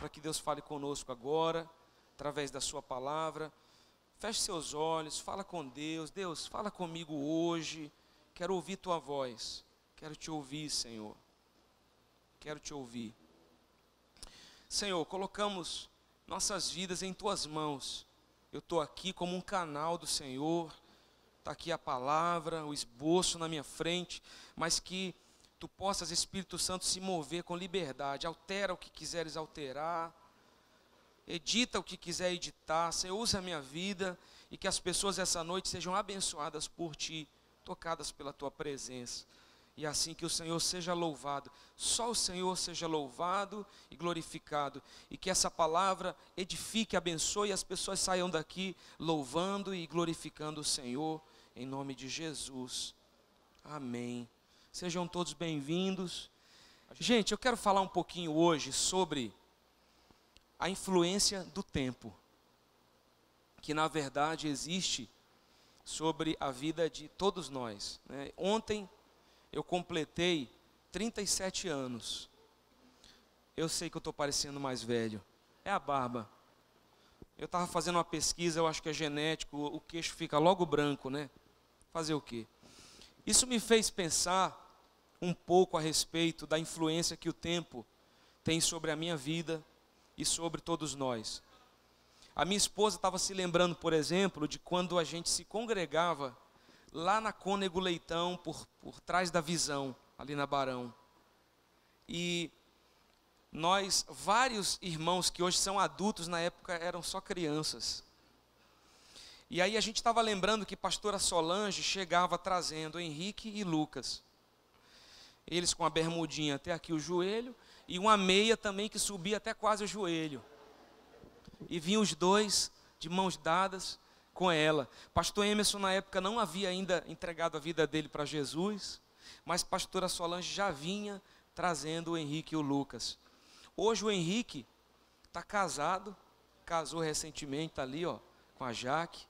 para que Deus fale conosco agora, através da sua palavra. Feche seus olhos, fala com Deus. Deus, fala comigo hoje. Quero ouvir tua voz. Quero te ouvir, Senhor. Quero te ouvir. Senhor, colocamos nossas vidas em tuas mãos. Eu estou aqui como um canal do Senhor. Está aqui a palavra, o esboço na minha frente, mas que tu possas, Espírito Santo, se mover com liberdade. Altera o que quiseres alterar, edita o que quiser editar. Senhor, usa a minha vida e que as pessoas essa noite sejam abençoadas por ti, tocadas pela tua presença. E assim que o Senhor seja louvado, só o Senhor seja louvado e glorificado. E que essa palavra edifique, abençoe e as pessoas saiam daqui louvando e glorificando o Senhor, em nome de Jesus. Amém. Sejam todos bem-vindos. Gente, eu quero falar um pouquinho hoje sobre a influência do tempo, que na verdade existe sobre a vida de todos nós, né? Ontem eu completei 37 anos. Eu sei que eu estou parecendo mais velho. É a barba. Eu estava fazendo uma pesquisa, eu acho que é genético, o queixo fica logo branco, né? Fazer o quê? Isso me fez pensar um pouco a respeito da influência que o tempo tem sobre a minha vida e sobre todos nós. A minha esposa estava se lembrando, por exemplo, de quando a gente se congregava lá na Cônego Leitão, por trás da Visão, ali na Barão. E nós, vários irmãos que hoje são adultos, na época eram só crianças. E aí a gente estava lembrando que pastora Solange chegava trazendo Henrique e Lucas. Eles com a bermudinha até aqui o joelho, e uma meia também que subia até quase o joelho. E vinham os dois de mãos dadas com ela. Pastor Emerson na época não havia ainda entregado a vida dele para Jesus, mas pastora Solange já vinha trazendo o Henrique e o Lucas. Hoje o Henrique está casado, casou recentemente, está ali ó, com a Jaque,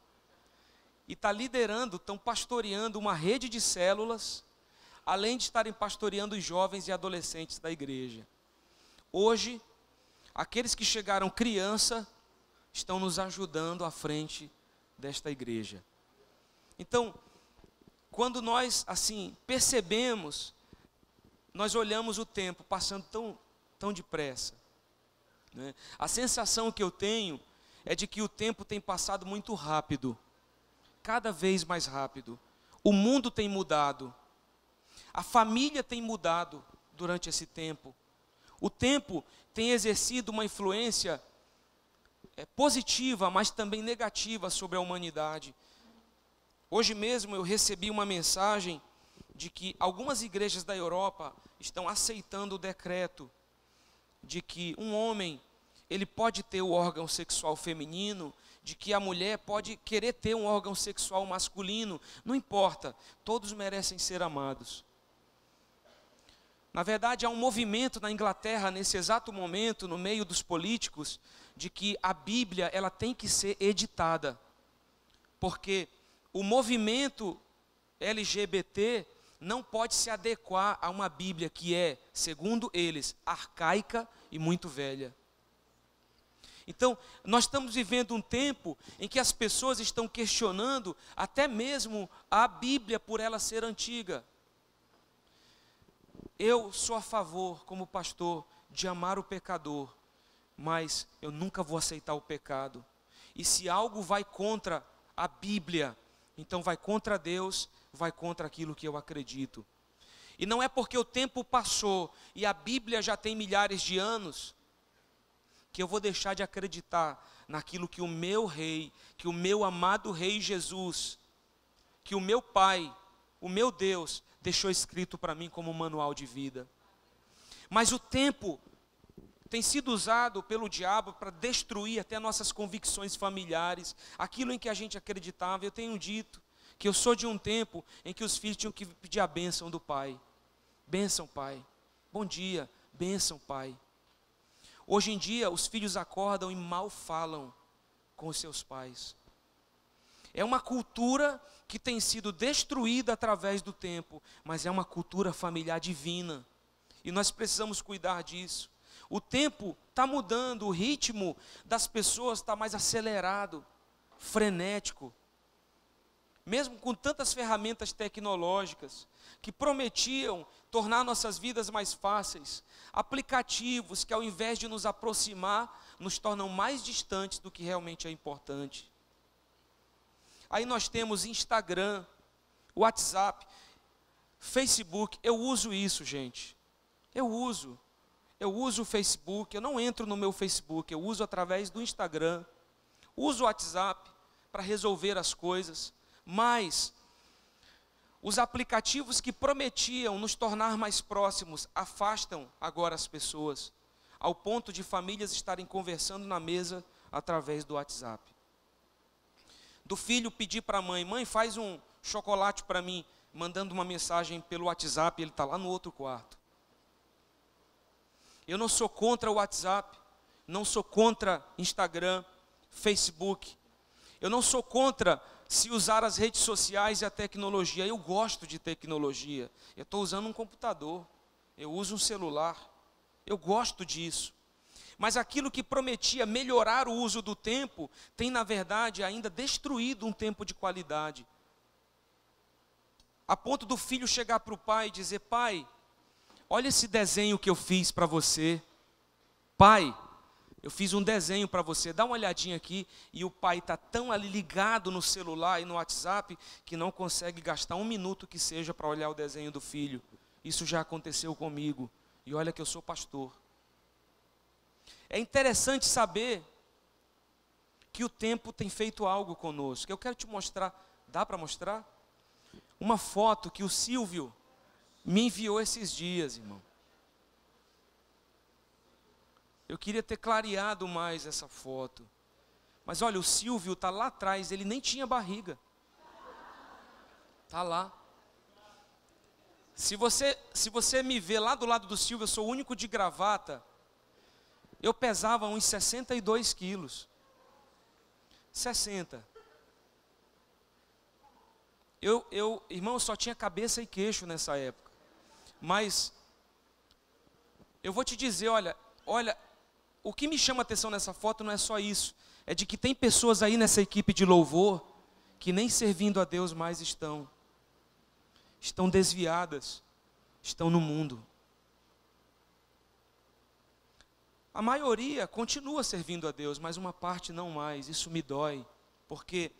e está liderando, estão pastoreando uma rede de células, além de estarem pastoreando os jovens e adolescentes da igreja. Hoje, aqueles que chegaram criança, estão nos ajudando à frente desta igreja. Então, quando nós assim percebemos, nós olhamos o tempo passando tão depressa, né? A sensação que eu tenho é de que o tempo tem passado muito rápido, cada vez mais rápido. O mundo tem mudado, a família tem mudado durante esse tempo. O tempo tem exercido uma influência positiva, mas também negativa sobre a humanidade. Hoje mesmo eu recebi uma mensagem de que algumas igrejas da Europa estão aceitando o decreto de que um homem, ele pode ter o órgão sexual feminino, de que a mulher pode querer ter um órgão sexual masculino, não importa, todos merecem ser amados. Na verdade, há um movimento na Inglaterra, nesse exato momento, no meio dos políticos, de que a Bíblia ela tem que ser editada. Porque o movimento LGBT não pode se adequar a uma Bíblia que é, segundo eles, arcaica e muito velha. Então, nós estamos vivendo um tempo em que as pessoas estão questionando até mesmo a Bíblia por ela ser antiga. Eu sou a favor, como pastor, de amar o pecador, mas eu nunca vou aceitar o pecado. E se algo vai contra a Bíblia, então vai contra Deus, vai contra aquilo que eu acredito. E não é porque o tempo passou e a Bíblia já tem milhares de anos, que eu vou deixar de acreditar naquilo que o meu rei, que o meu amado rei Jesus, que o meu Pai, o meu Deus, deixou escrito para mim como um manual de vida. Mas o tempo tem sido usado pelo diabo para destruir até nossas convicções familiares, aquilo em que a gente acreditava. Eu tenho dito que eu sou de um tempo em que os filhos tinham que pedir a bênção do pai. Bênção, pai. Bom dia, bênção, pai. Hoje em dia, os filhos acordam e mal falam com os seus pais. É uma cultura que tem sido destruída através do tempo, mas é uma cultura familiar divina. E nós precisamos cuidar disso. O tempo está mudando, o ritmo das pessoas está mais acelerado, frenético. Mesmo com tantas ferramentas tecnológicas que prometiam tornar nossas vidas mais fáceis, aplicativos que ao invés de nos aproximar, nos tornam mais distantes do que realmente é importante. Aí nós temos Instagram, WhatsApp, Facebook. Eu uso isso, gente. Eu uso o Facebook. Eu não entro no meu Facebook, eu uso através do Instagram. Uso o WhatsApp para resolver as coisas. Mas os aplicativos que prometiam nos tornar mais próximos afastam agora as pessoas, ao ponto de famílias estarem conversando na mesa através do WhatsApp. Do filho pedir para a mãe: mãe, faz um chocolate para mim, mandando uma mensagem pelo WhatsApp, ele está lá no outro quarto. Eu não sou contra o WhatsApp, não sou contra Instagram, Facebook. Eu não sou contra se usar as redes sociais e a tecnologia. Eu gosto de tecnologia. Eu estou usando um computador, eu uso um celular. Eu gosto disso. Mas aquilo que prometia melhorar o uso do tempo, tem na verdade ainda destruído um tempo de qualidade. A ponto do filho chegar para o pai e dizer: pai, olha esse desenho que eu fiz para você. Pai, eu fiz um desenho para você, dá uma olhadinha aqui. E o pai está tão ali ligado no celular e no WhatsApp, que não consegue gastar um minuto que seja para olhar o desenho do filho. Isso já aconteceu comigo. E olha que eu sou pastor. É interessante saber que o tempo tem feito algo conosco. Eu quero te mostrar, dá para mostrar? Uma foto que o Silvio me enviou esses dias, irmão. Eu queria ter clareado mais essa foto. Mas olha, o Silvio está lá atrás, ele nem tinha barriga. Está lá. Se você me vê lá do lado do Silvio, eu sou o único de gravata. Eu pesava uns 62 quilos. 60. Irmão, eu só tinha cabeça e queixo nessa época. Mas eu vou te dizer, olha, o que me chama a atenção nessa foto não é só isso. É de que tem pessoas aí nessa equipe de louvor que nem servindo a Deus mais estão. Estão desviadas, estão no mundo. A maioria continua servindo a Deus, mas uma parte não mais. Isso me dói, porque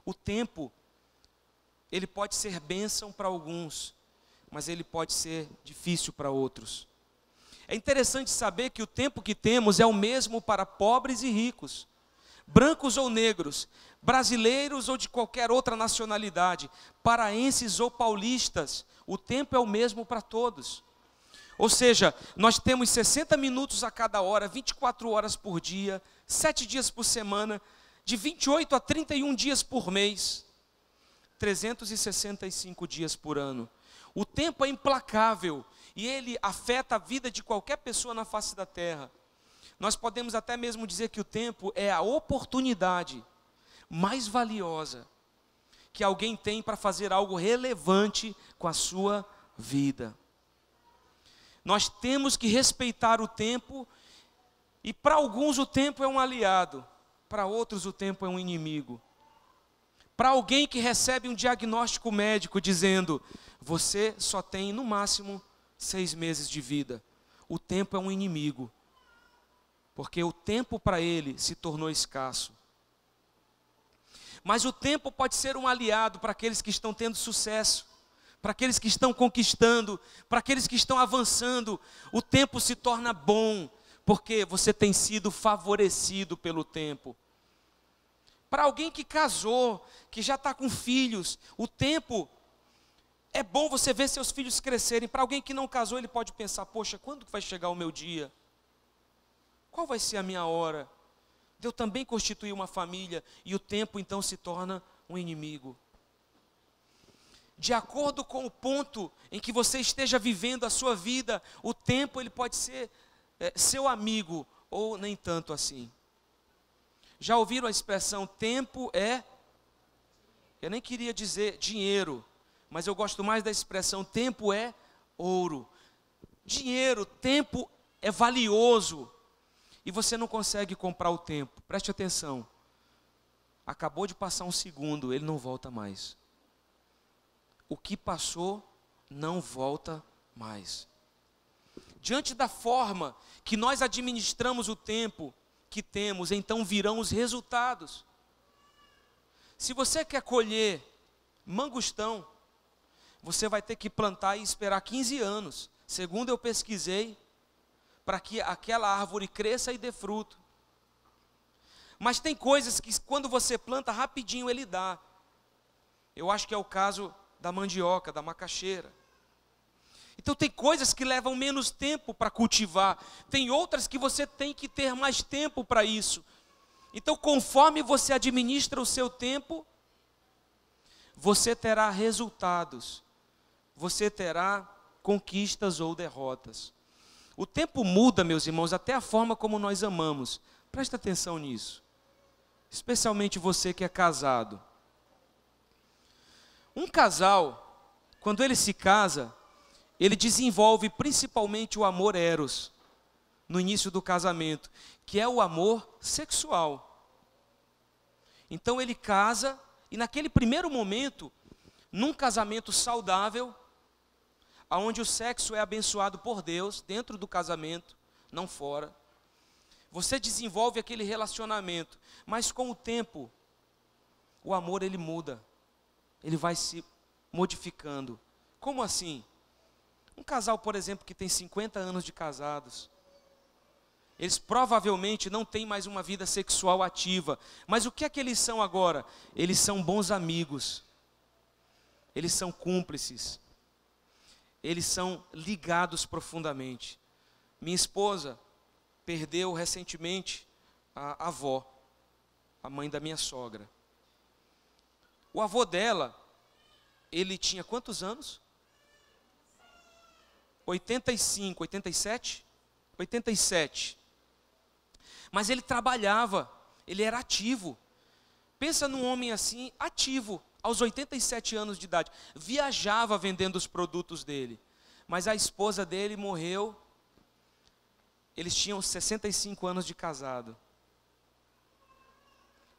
o tempo, ele pode ser bênção para alguns, mas ele pode ser difícil para outros. É interessante saber que o tempo que temos é o mesmo para pobres e ricos, brancos ou negros, brasileiros ou de qualquer outra nacionalidade, paraenses ou paulistas. O tempo é o mesmo para todos. Ou seja, nós temos 60 minutos a cada hora, 24 horas por dia, 7 dias por semana, de 28 a 31 dias por mês, 365 dias por ano. O tempo é implacável e ele afeta a vida de qualquer pessoa na face da terra. Nós podemos até mesmo dizer que o tempo é a oportunidade mais valiosa que alguém tem para fazer algo relevante com a sua vida. Nós temos que respeitar o tempo, e para alguns o tempo é um aliado, para outros o tempo é um inimigo. Para alguém que recebe um diagnóstico médico dizendo: você só tem no máximo 6 meses de vida, o tempo é um inimigo, porque o tempo para ele se tornou escasso. Mas o tempo pode ser um aliado para aqueles que estão tendo sucesso, para aqueles que estão conquistando, para aqueles que estão avançando. O tempo se torna bom, porque você tem sido favorecido pelo tempo. Para alguém que casou, que já está com filhos, o tempo é bom você ver seus filhos crescerem. Para alguém que não casou, ele pode pensar: poxa, quando vai chegar o meu dia? Qual vai ser a minha hora? De eu também constituir uma família, e o tempo então se torna um inimigo. De acordo com o ponto em que você esteja vivendo a sua vida, o tempo ele pode ser seu amigo ou nem tanto assim. Já ouviram a expressão tempo é? Eu nem queria dizer dinheiro, mas eu gosto mais da expressão tempo é ouro. Dinheiro, tempo é valioso e você não consegue comprar o tempo. Preste atenção. Acabou de passar um segundo, ele não volta mais. O que passou não volta mais. Diante da forma que nós administramos o tempo que temos, então virão os resultados. Se você quer colher mangostão, você vai ter que plantar e esperar 15 anos. Segundo eu pesquisei, para que aquela árvore cresça e dê fruto. Mas tem coisas que quando você planta, rapidinho ele dá. Eu acho que é o caso da mandioca, da macaxeira. Então tem coisas que levam menos tempo para cultivar. Tem outras que você tem que ter mais tempo para isso. Então conforme você administra o seu tempo, você terá resultados. Você terá conquistas ou derrotas. O tempo muda, meus irmãos, até a forma como nós amamos. Presta atenção nisso. Especialmente você que é casado. Um casal, quando ele se casa, ele desenvolve principalmente o amor eros, no início do casamento, que é o amor sexual. Então ele casa, e naquele primeiro momento, num casamento saudável, onde o sexo é abençoado por Deus, dentro do casamento, não fora, você desenvolve aquele relacionamento, mas com o tempo, o amor ele muda, ele vai se modificando. Como assim? Um casal, por exemplo, que tem 50 anos de casados, eles provavelmente não têm mais uma vida sexual ativa, mas o que é que eles são agora? Eles são bons amigos, eles são cúmplices, eles são ligados profundamente. Minha esposa perdeu recentemente a avó, a mãe da minha sogra. O avô dela, ele tinha quantos anos? 85, 87? 87. Mas ele trabalhava, ele era ativo. Pensa num homem assim, ativo, aos 87 anos de idade. Viajava vendendo os produtos dele. Mas a esposa dele morreu. Eles tinham 65 anos de casado.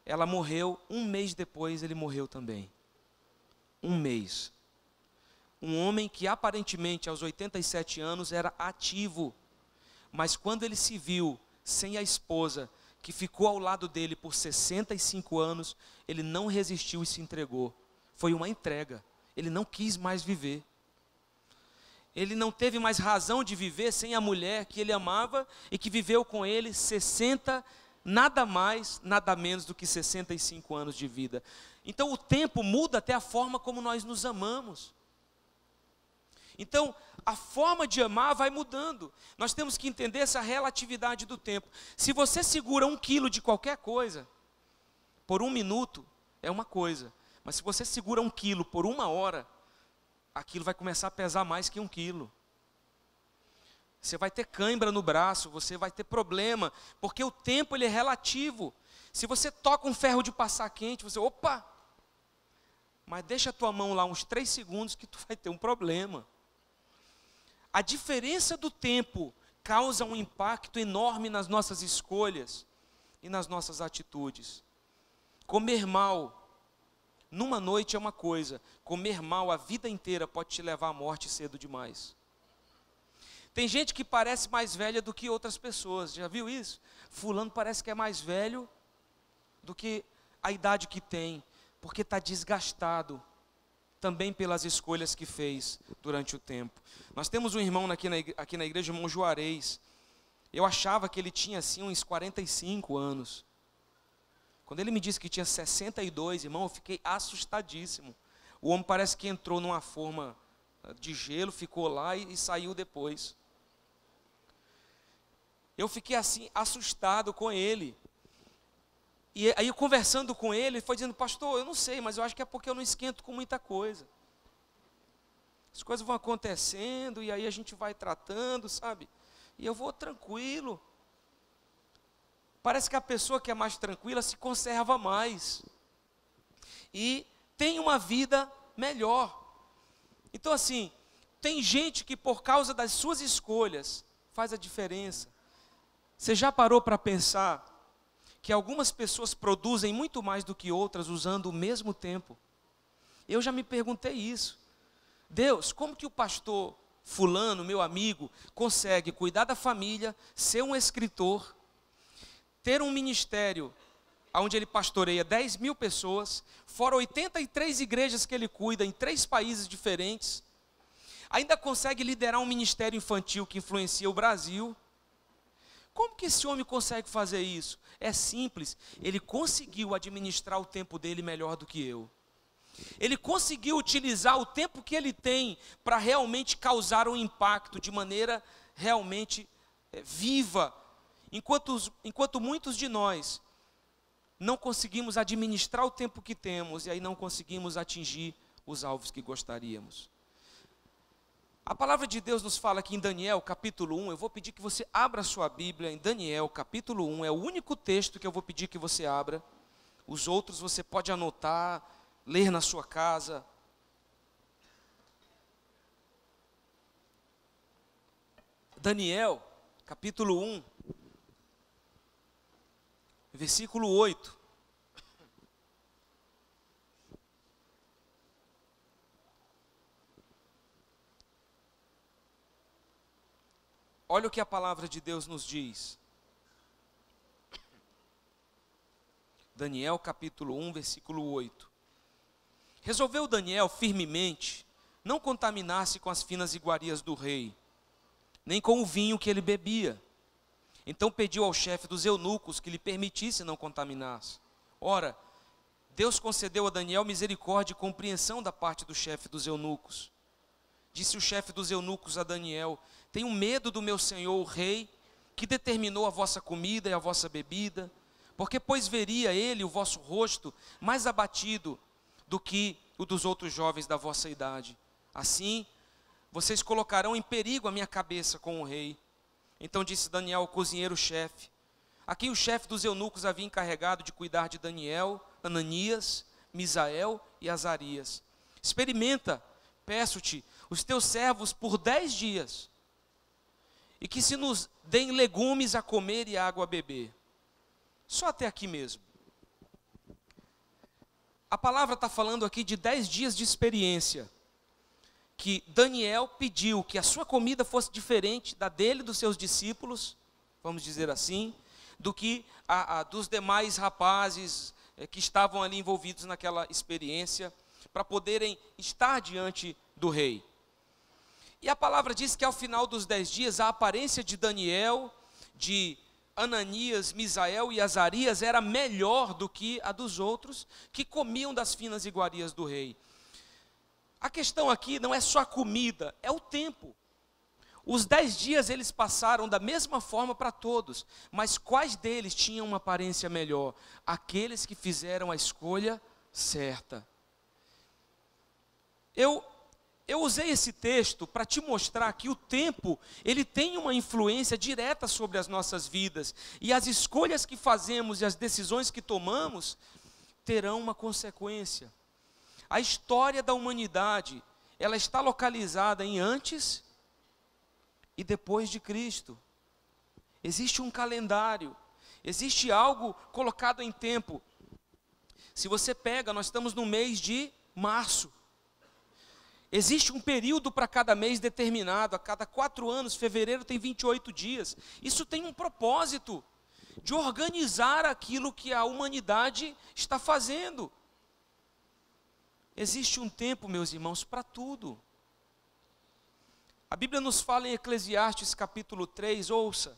Ela morreu, um mês depois ele morreu também. Um mês. Um homem que aparentemente aos 87 anos era ativo. Mas quando ele se viu sem a esposa, que ficou ao lado dele por 65 anos, ele não resistiu e se entregou. Foi uma entrega. Ele não quis mais viver. Ele não teve mais razão de viver sem a mulher que ele amava e que viveu com ele 60, nada mais, nada menos do que 65 anos de vida. Então o tempo muda até a forma como nós nos amamos. Então a forma de amar vai mudando. Nós temos que entender essa relatividade do tempo. Se você segura 1 quilo de qualquer coisa, por 1 minuto, é uma coisa. Mas se você segura 1 quilo por 1 hora, aquilo vai começar a pesar mais que 1 quilo. Você vai ter cãibra no braço, você vai ter problema, porque o tempo ele é relativo. Se você toca um ferro de passar quente, você, opa! Mas deixa a tua mão lá uns 3 segundos que tu vai ter um problema. A diferença do tempo causa um impacto enorme nas nossas escolhas e nas nossas atitudes. Comer mal numa noite é uma coisa, comer mal a vida inteira pode te levar à morte cedo demais. Tem gente que parece mais velha do que outras pessoas, já viu isso? Fulano parece que é mais velho do que a idade que tem, porque está desgastado também pelas escolhas que fez durante o tempo. Nós temos um irmão aqui na igreja, o irmão Juarez. Eu achava que ele tinha assim uns 45 anos. Quando ele me disse que tinha 62, irmão, eu fiquei assustadíssimo. O homem parece que entrou numa forma de gelo, ficou lá e saiu depois. Eu fiquei assim, assustado com ele. E aí, conversando com ele, ele foi dizendo, pastor, eu não sei, mas eu acho que é porque eu não esquento com muita coisa. As coisas vão acontecendo, e aí a gente vai tratando, sabe? E eu vou tranquilo. Parece que a pessoa que é mais tranquila se conserva mais. E tem uma vida melhor. Então assim, tem gente que por causa das suas escolhas, faz a diferença. Você já parou para pensar que algumas pessoas produzem muito mais do que outras usando o mesmo tempo? Eu já me perguntei isso. Deus, como que o pastor fulano, meu amigo, consegue cuidar da família, ser um escritor, ter um ministério onde ele pastoreia 10 mil pessoas, fora 83 igrejas que ele cuida em 3 países diferentes, ainda consegue liderar um ministério infantil que influencia o Brasil? Como que esse homem consegue fazer isso? É simples, ele conseguiu administrar o tempo dele melhor do que eu. Ele conseguiu utilizar o tempo que ele tem para realmente causar um impacto de maneira realmente viva, enquanto muitos de nós não conseguimos administrar o tempo que temos e aí não conseguimos atingir os alvos que gostaríamos. A palavra de Deus nos fala aqui em Daniel, capítulo 1, eu vou pedir que você abra a sua Bíblia em Daniel, capítulo 1, é o único texto que eu vou pedir que você abra. Os outros você pode anotar, ler na sua casa. Daniel, capítulo 1, versículo 8. Olha o que a palavra de Deus nos diz. Daniel capítulo 1, versículo 8. Resolveu Daniel firmemente não contaminar-se com as finas iguarias do rei, nem com o vinho que ele bebia. Então pediu ao chefe dos eunucos que lhe permitisse não contaminar-se. Ora, Deus concedeu a Daniel misericórdia e compreensão da parte do chefe dos eunucos. Disse o chefe dos eunucos a Daniel: tenho medo do meu senhor o rei, que determinou a vossa comida e a vossa bebida, porque pois veria ele o vosso rosto mais abatido do que o dos outros jovens da vossa idade. Assim, vocês colocarão em perigo a minha cabeça com o rei. Então disse Daniel ao cozinheiro-chefe, a quem o chefe dos eunucos havia encarregado de cuidar de Daniel, Ananias, Misael e Azarias: experimenta, peço-te, os teus servos por 10 dias, e que se nos deem legumes a comer e água a beber. Só até aqui mesmo. A palavra está falando aqui de 10 dias de experiência, que Daniel pediu que a sua comida fosse diferente da dele e dos seus discípulos, vamos dizer assim, do que a dos demais rapazes que estavam ali envolvidos naquela experiência, para poderem estar diante do rei. E a palavra diz que ao final dos 10 dias, a aparência de Daniel, de Ananias, Misael e Azarias era melhor do que a dos outros, que comiam das finas iguarias do rei. A questão aqui não é só a comida, é o tempo. Os 10 dias eles passaram da mesma forma para todos, mas quais deles tinham uma aparência melhor? Aqueles que fizeram a escolha certa. Eu usei esse texto para te mostrar que o tempo, ele tem uma influência direta sobre as nossas vidas, e as escolhas que fazemos e as decisões que tomamos terão uma consequência. A história da humanidade, ela está localizada em antes e depois de Cristo. Existe um calendário, existe algo colocado em tempo. Se você pega, nós estamos no mês de março. Existe um período para cada mês determinado, a cada 4 anos, fevereiro tem 28 dias. Isso tem um propósito de organizar aquilo que a humanidade está fazendo. Existe um tempo, meus irmãos, para tudo. A Bíblia nos fala em Eclesiastes capítulo 3, ouça,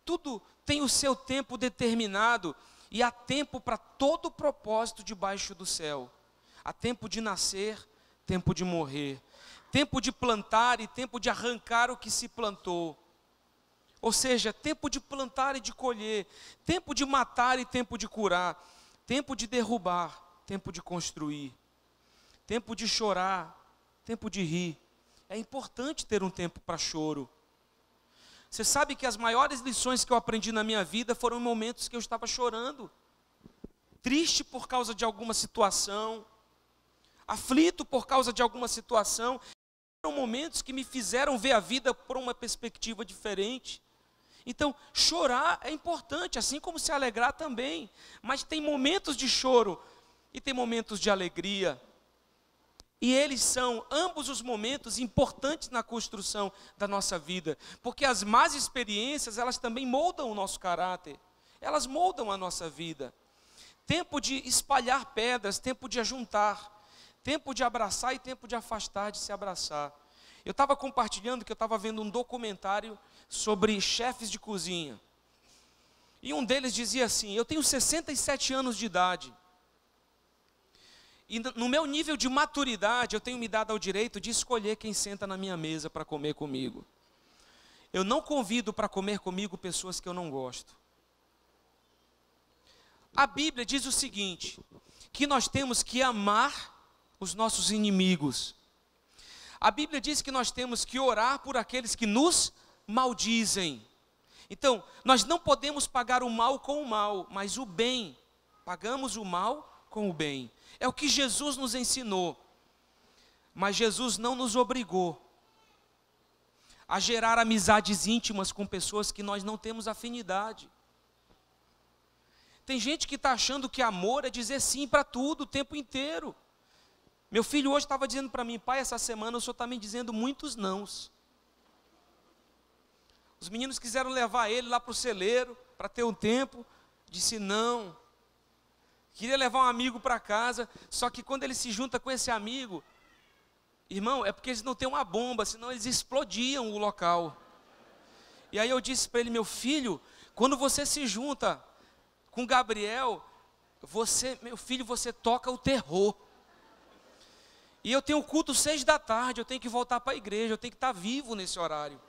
tudo tem o seu tempo determinado e há tempo para todo propósito debaixo do céu. Há tempo de nascer, tempo de morrer, tempo de plantar e tempo de arrancar o que se plantou. Ou seja, tempo de plantar e de colher, tempo de matar e tempo de curar, tempo de derrubar, tempo de construir, tempo de chorar, tempo de rir. É importante ter um tempo para choro. Você sabe que as maiores lições que eu aprendi na minha vida foram em momentos que eu estava chorando, triste por causa de alguma situação, aflito por causa de alguma situação, momentos que me fizeram ver a vida por uma perspectiva diferente. Então, chorar é importante, assim como se alegrar também. Mas tem momentos de choro e tem momentos de alegria. E eles são, ambos os momentos, importantes na construção da nossa vida. Porque as más experiências, elas também moldam o nosso caráter. Elas moldam a nossa vida. Tempo de espalhar pedras, tempo de ajuntar. Tempo de abraçar e tempo de afastar, de se abraçar. Eu estava compartilhando que eu estava vendo um documentário sobre chefes de cozinha. E um deles dizia assim: eu tenho 67 anos de idade. E no meu nível de maturidade, eu tenho me dado ao direito de escolher quem senta na minha mesa para comer comigo. Eu não convido para comer comigo pessoas que eu não gosto. A Bíblia diz o seguinte, que nós temos que amar os nossos inimigos. A Bíblia diz que nós temos que orar por aqueles que nos maldizem. Então, nós não podemos pagar o mal com o mal, mas o bem. Pagamos o mal com o bem. É o que Jesus nos ensinou. Mas Jesus não nos obrigou a gerar amizades íntimas com pessoas que nós não temos afinidade. Tem gente que está achando que amor é dizer sim para tudo o tempo inteiro. Meu filho hoje estava dizendo para mim: pai, essa semana o senhor está me dizendo muitos nãos. Os meninos quiseram levar ele lá para o celeiro, para ter um tempo, disse não. Queria levar um amigo para casa, só que quando ele se junta com esse amigo, irmão, é porque eles não têm uma bomba, senão eles explodiam o local. E aí eu disse para ele: meu filho, quando você se junta com Gabriel, meu filho, você toca o terror. E eu tenho culto 6 da tarde, eu tenho que voltar para a igreja, eu tenho que estar vivo nesse horário.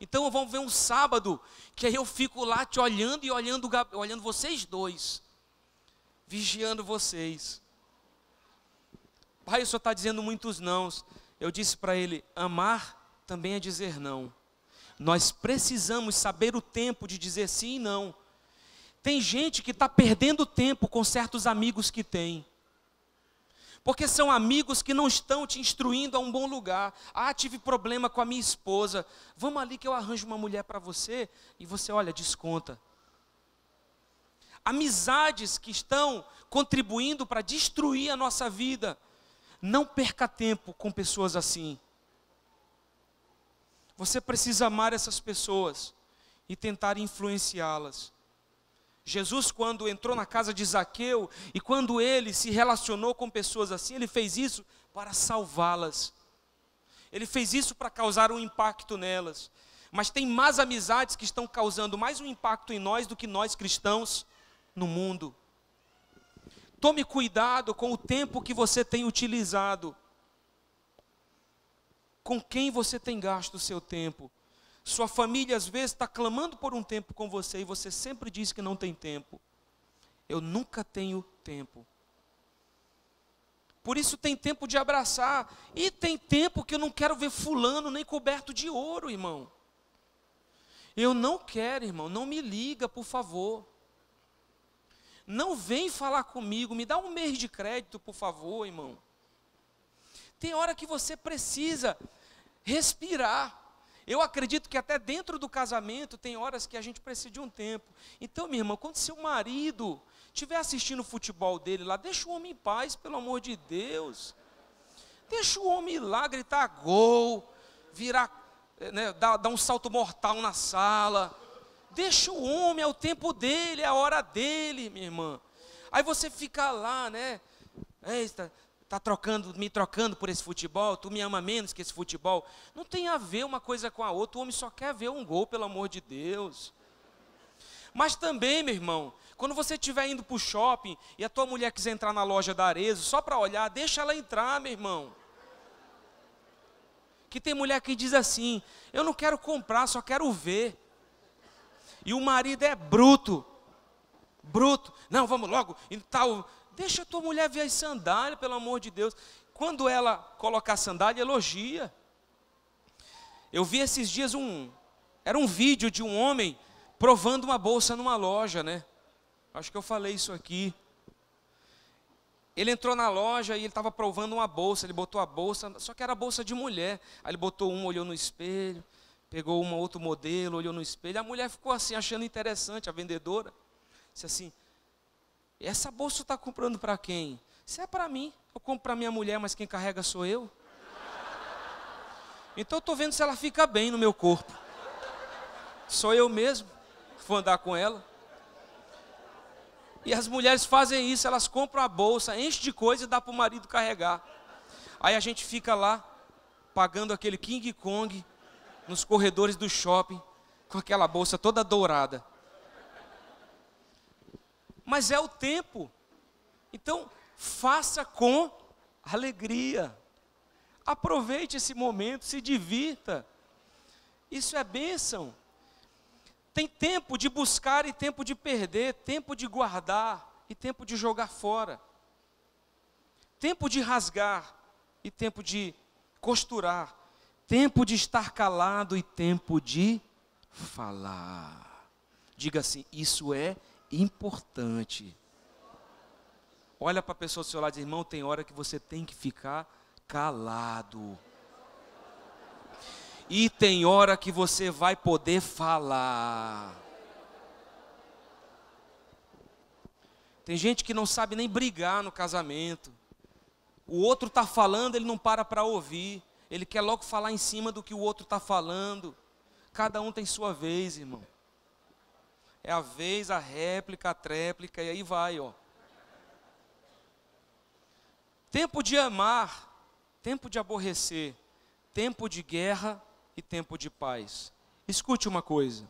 Então vamos ver um sábado, que aí eu fico lá te olhando e olhando vocês dois, vigiando vocês. Pai, o senhor está dizendo muitos nãos. Eu disse para ele: amar também é dizer não. Nós precisamos saber o tempo de dizer sim e não. Tem gente que está perdendo tempo com certos amigos que tem. Porque são amigos que não estão te instruindo a um bom lugar. Ah, tive problema com a minha esposa. Vamos ali que eu arranjo uma mulher para você. E você, olha, desconta. Amizades que estão contribuindo para destruir a nossa vida. Não perca tempo com pessoas assim. Você precisa amar essas pessoas e tentar influenciá-las. Jesus, quando entrou na casa de Zaqueu e quando ele se relacionou com pessoas assim, ele fez isso para salvá-las. Ele fez isso para causar um impacto nelas. Mas tem más amizades que estão causando mais um impacto em nós do que nós cristãos no mundo. Tome cuidado com o tempo que você tem utilizado. Com quem você tem gasto o seu tempo. Sua família às vezes está clamando por um tempo com você e você sempre diz que não tem tempo. Eu nunca tenho tempo. Por isso tem tempo de abraçar. E tem tempo que eu não quero ver fulano nem coberto de ouro, irmão. Eu não quero, irmão, não me liga, por favor. Não vem falar comigo, me dá um mês de crédito, por favor, irmão. Tem hora que você precisa respirar. Eu acredito que até dentro do casamento tem horas que a gente precisa de um tempo. Então, minha irmã, quando seu marido estiver assistindo o futebol dele lá, deixa o homem em paz, pelo amor de Deus. Deixa o homem ir lá, gritar gol, virar, né, dar um salto mortal na sala. Deixa o homem, é o tempo dele, é a hora dele, minha irmã. Aí você fica lá, né? Está me trocando por esse futebol, tu me ama menos que esse futebol. Não tem a ver uma coisa com a outra, o homem só quer ver um gol, pelo amor de Deus. Mas também, meu irmão, quando você estiver indo para o shopping e a tua mulher quiser entrar na loja da Arezzo, só para olhar, deixa ela entrar, meu irmão. Que tem mulher que diz assim: eu não quero comprar, só quero ver. E o marido é bruto. Não, vamos logo, e tal. Deixa a tua mulher ver as sandálias, pelo amor de Deus. Quando ela colocar sandália, elogia. Eu vi esses dias era um vídeo de um homem provando uma bolsa numa loja, né? Acho que eu falei isso aqui. Ele entrou na loja e ele estava provando uma bolsa, ele botou a bolsa, só que era bolsa de mulher. Aí ele botou uma, olhou no espelho, pegou um outro modelo, olhou no espelho. A mulher ficou assim, achando interessante, a vendedora. Disse assim, essa bolsa você está comprando para quem? Isso é para mim, eu compro para minha mulher, mas quem carrega sou eu. Então eu estou vendo se ela fica bem no meu corpo. Sou eu mesmo, vou andar com ela. E as mulheres fazem isso, elas compram a bolsa, enchem de coisa e dá para o marido carregar. Aí a gente fica lá, pagando aquele King Kong, nos corredores do shopping, com aquela bolsa toda dourada. Mas é o tempo. Então, faça com alegria. Aproveite esse momento, se divirta. Isso é bênção. Tem tempo de buscar e tempo de perder, tempo de guardar e tempo de jogar fora. Tempo de rasgar e tempo de costurar. Tempo de estar calado e tempo de falar. Diga assim, isso é importante. Olha para a pessoa do seu lado e diz, irmão, tem hora que você tem que ficar calado. E tem hora que você vai poder falar. Tem gente que não sabe nem brigar no casamento. O outro está falando, ele não para ouvir. Ele quer logo falar em cima do que o outro está falando. Cada um tem sua vez, irmão. É a vez, a réplica, a tréplica, e aí vai, ó. Tempo de amar, tempo de aborrecer, tempo de guerra e tempo de paz. Escute uma coisa.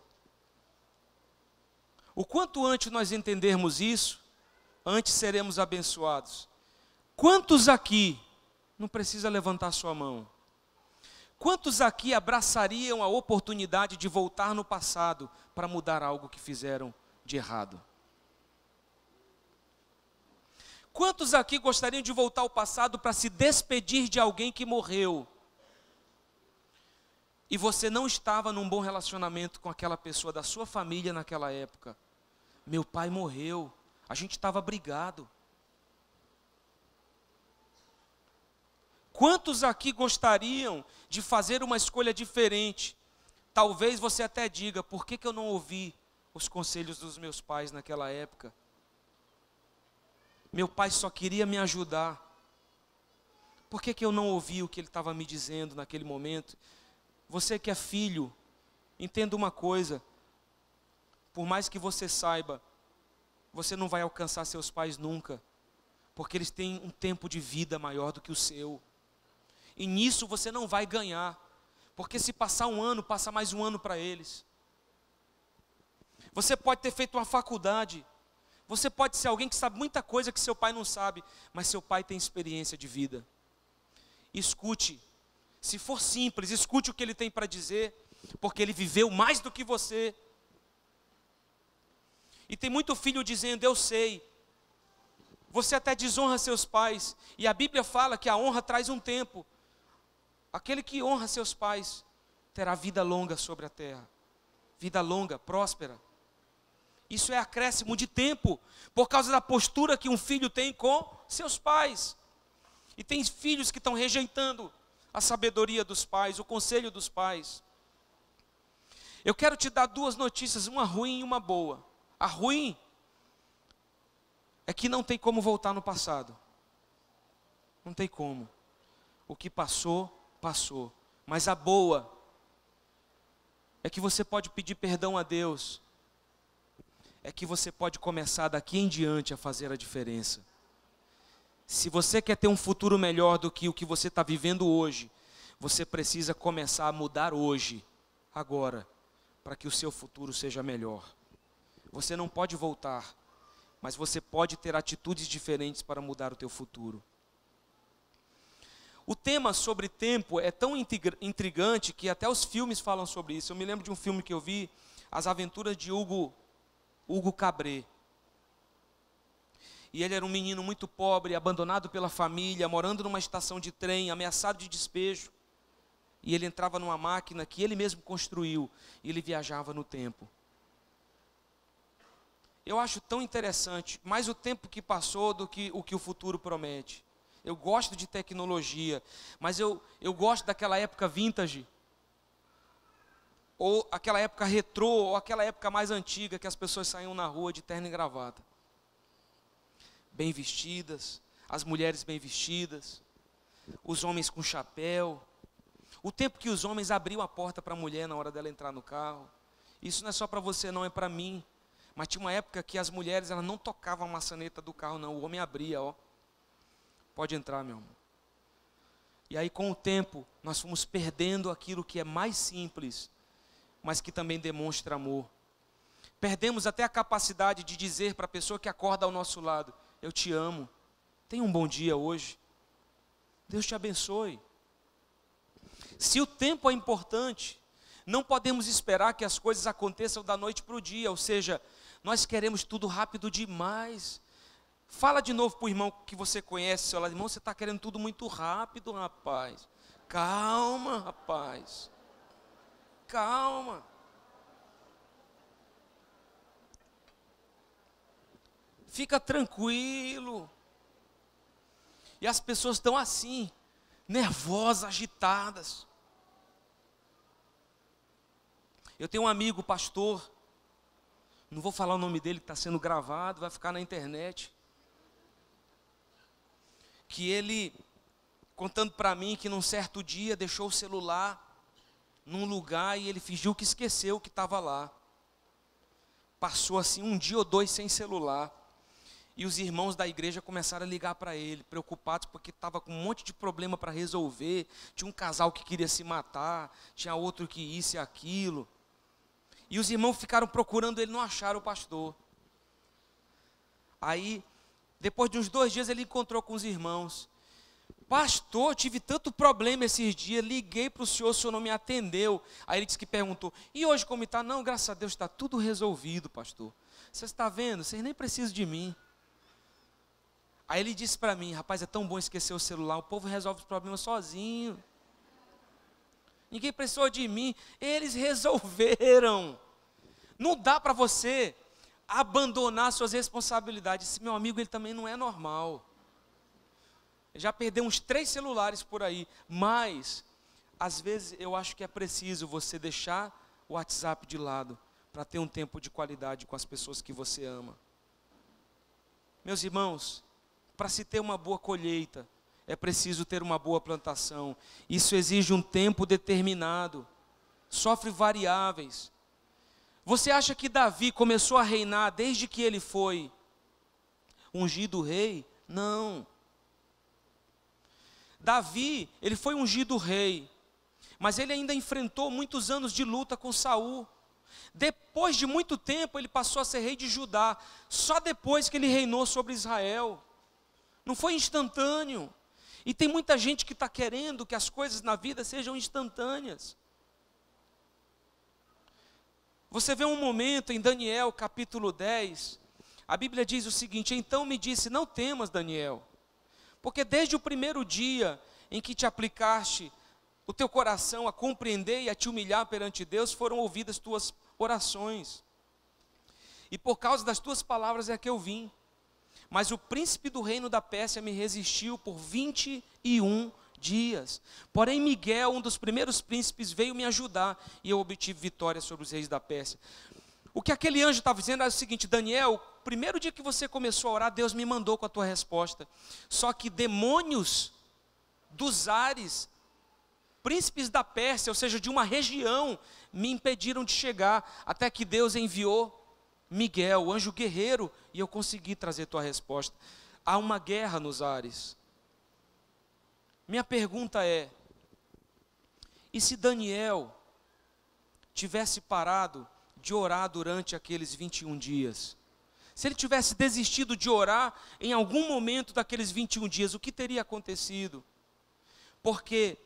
O quanto antes nós entendermos isso, antes seremos abençoados. Quantos aqui, não precisa levantar sua mão, quantos aqui abraçariam a oportunidade de voltar no passado para mudar algo que fizeram de errado? Quantos aqui gostariam de voltar ao passado para se despedir de alguém que morreu? E você não estava num bom relacionamento com aquela pessoa da sua família naquela época. Meu pai morreu, a gente estava brigado. Quantos aqui gostariam de fazer uma escolha diferente? Talvez você até diga, por que eu não ouvi os conselhos dos meus pais naquela época? Meu pai só queria me ajudar. Por que eu não ouvi o que ele estava me dizendo naquele momento? Você que é filho, entenda uma coisa. Por mais que você saiba, você não vai alcançar seus pais nunca. Porque eles têm um tempo de vida maior do que o seu. E nisso você não vai ganhar. Porque se passar um ano, passa mais um ano para eles. Você pode ter feito uma faculdade. Você pode ser alguém que sabe muita coisa que seu pai não sabe. Mas seu pai tem experiência de vida. Escute. Se for simples, escute o que ele tem para dizer. Porque ele viveu mais do que você. E tem muito filho dizendo, eu sei. Você até desonra seus pais. E a Bíblia fala que a honra traz um tempo. Aquele que honra seus pais terá vida longa sobre a terra. Vida longa, próspera. Isso é acréscimo de tempo, por causa da postura que um filho tem com seus pais. E tem filhos que estão rejeitando a sabedoria dos pais, o conselho dos pais. Eu quero te dar duas notícias, uma ruim e uma boa. A ruim é que não tem como voltar no passado. Não tem como. O que passou, passou. Mas a boa é que você pode pedir perdão a Deus. É que você pode começar daqui em diante a fazer a diferença. Se você quer ter um futuro melhor do que o que você está vivendo hoje, você precisa começar a mudar hoje, agora, para que o seu futuro seja melhor. Você não pode voltar, mas você pode ter atitudes diferentes para mudar o teu futuro. O tema sobre tempo é tão intrigante que até os filmes falam sobre isso. Eu me lembro de um filme que eu vi, As Aventuras de Hugo Cabret. E ele era um menino muito pobre, abandonado pela família, morando numa estação de trem, ameaçado de despejo. E ele entrava numa máquina que ele mesmo construiu, e ele viajava no tempo. eu acho tão interessante, mais o tempo que passou do que o futuro promete. Eu gosto de tecnologia, mas eu gosto daquela época vintage, ou aquela época retrô, ou aquela época mais antiga, que as pessoas saíam na rua de terno e gravata. Bem vestidas, as mulheres bem vestidas, os homens com chapéu. O tempo que os homens abriam a porta para a mulher na hora dela entrar no carro. Isso não é só para você não, é para mim. Mas tinha uma época que as mulheres, elas não tocavam a maçaneta do carro não, o homem abria, ó. Pode entrar, meu amor. E aí com o tempo, nós fomos perdendo aquilo que é mais simples, mas que também demonstra amor. Perdemos até a capacidade de dizer para a pessoa que acorda ao nosso lado: eu te amo, tenha um bom dia hoje, Deus te abençoe. Se o tempo é importante, não podemos esperar que as coisas aconteçam da noite para o dia, ou seja, nós queremos tudo rápido demais. Fala de novo para o irmão que você conhece, seu lado, irmão, você está querendo tudo muito rápido, rapaz. Calma, rapaz. Calma. Fica tranquilo. E as pessoas estão assim, nervosas, agitadas. Eu tenho um amigo, pastor, não vou falar o nome dele, que está sendo gravado, vai ficar na internet. Que ele, contando para mim que num certo dia deixou o celular num lugar e ele fingiu que esqueceu que estava lá. Passou assim um dia ou dois sem celular. E os irmãos da igreja começaram a ligar para ele, preocupados porque estava com um monte de problema para resolver. Tinha um casal que queria se matar, tinha outro que isso e aquilo. E os irmãos ficaram procurando ele, não acharam o pastor. Aí, depois de uns 2 dias, ele encontrou com os irmãos. Pastor, tive tanto problema esses dias, liguei para o senhor não me atendeu. Aí ele disse que perguntou, e hoje como está? Não, graças a Deus está tudo resolvido, pastor. Você está vendo? Vocês nem precisam de mim. Aí ele disse para mim, rapaz, é tão bom esquecer o celular, o povo resolve os problemas sozinho. Ninguém precisou de mim, eles resolveram. Não dá para você abandonar suas responsabilidades. Esse meu amigo, ele também não é normal. Já perdeu uns 3 celulares por aí, mas às vezes eu acho que é preciso você deixar o WhatsApp de lado para ter um tempo de qualidade com as pessoas que você ama. Meus irmãos, para se ter uma boa colheita, é preciso ter uma boa plantação. Isso exige um tempo determinado, sofre variáveis. Você acha que Davi começou a reinar desde que ele foi ungido rei? Não. Davi, ele foi ungido rei, mas ele ainda enfrentou muitos anos de luta com Saul. Depois de muito tempo, ele passou a ser rei de Judá, só depois que ele reinou sobre Israel. Não foi instantâneo. E tem muita gente que está querendo que as coisas na vida sejam instantâneas. Você vê um momento em Daniel capítulo 10, a Bíblia diz o seguinte: então me disse, não temas, Daniel, porque desde o primeiro dia em que te aplicaste o teu coração a compreender e a te humilhar perante Deus, foram ouvidas tuas orações. E por causa das tuas palavras é que eu vim. Mas o príncipe do reino da Pérsia me resistiu por 21 dias. Porém Miguel, um dos primeiros príncipes, veio me ajudar e eu obtive vitória sobre os reis da Pérsia. O que aquele anjo estava dizendo era o seguinte: Daniel, primeiro dia que você começou a orar, Deus me mandou com a tua resposta. Só que demônios dos ares, príncipes da Pérsia, ou seja, de uma região, me impediram de chegar, até que Deus enviou Miguel, o anjo guerreiro, e eu consegui trazer tua resposta. Há uma guerra nos ares. Minha pergunta é: e se Daniel tivesse parado de orar durante aqueles 21 dias? Se ele tivesse desistido de orar em algum momento daqueles 21 dias, o que teria acontecido? Porque